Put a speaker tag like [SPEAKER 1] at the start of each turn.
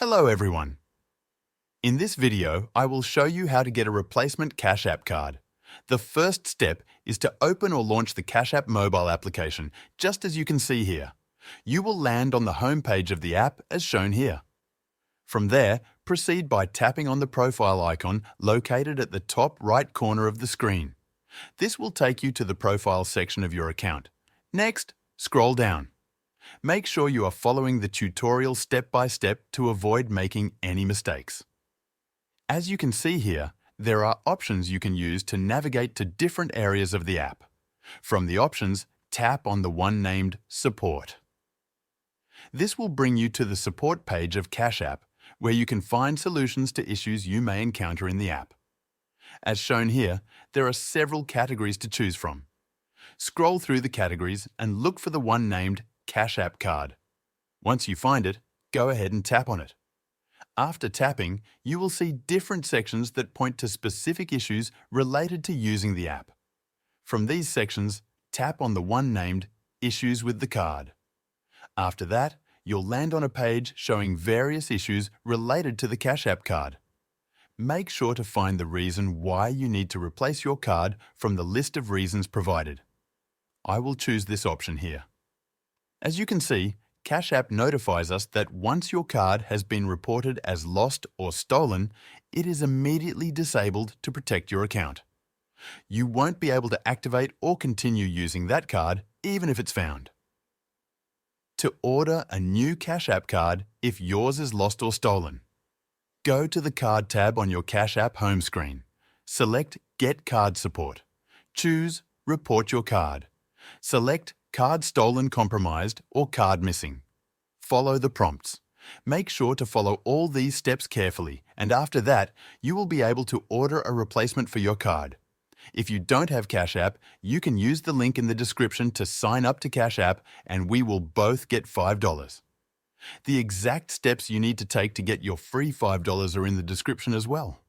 [SPEAKER 1] Hello everyone. In this video, I will show you how to get a replacement Cash App card. The first step is to open or launch the Cash App mobile application, just as you can see here. You will land on the home page of the app as shown here. From there, proceed by tapping on the profile icon located at the top right corner of the screen. This will take you to the profile section of your account. Next, scroll down. Make sure you are following the tutorial step by step to avoid making any mistakes. As you can see here, there are options you can use to navigate to different areas of the app. From the options, tap on the one named Support. This will bring you to the support page of Cash App, where you can find solutions to issues you may encounter in the app. As shown here, there are several categories to choose from. Scroll through the categories and look for the one named Cash App card. Once you find it, go ahead and tap on it. After tapping, you will see different sections that point to specific issues related to using the app. From these sections, tap on the one named Issues with the Card. After that, you'll land on a page showing various issues related to the Cash App card. Make sure to find the reason why you need to replace your card from the list of reasons provided. I will choose this option here. As you can see, Cash App notifies us that once your card has been reported as lost or stolen, it is immediately disabled to protect your account. You won't be able to activate or continue using that card even if it's found. To order a new Cash App card if yours is lost or stolen, go to the Card tab on your Cash App home screen. Select Get Card Support. Choose Report Your Card. Select Card Stolen, Compromised, or Card Missing. Follow the prompts. Make sure to follow all these steps carefully, and after that, you will be able to order a replacement for your card. If you don't have Cash App, you can use the link in the description to sign up to Cash App, and we will both get $5. The exact steps you need to take to get your free $5 are in the description as well.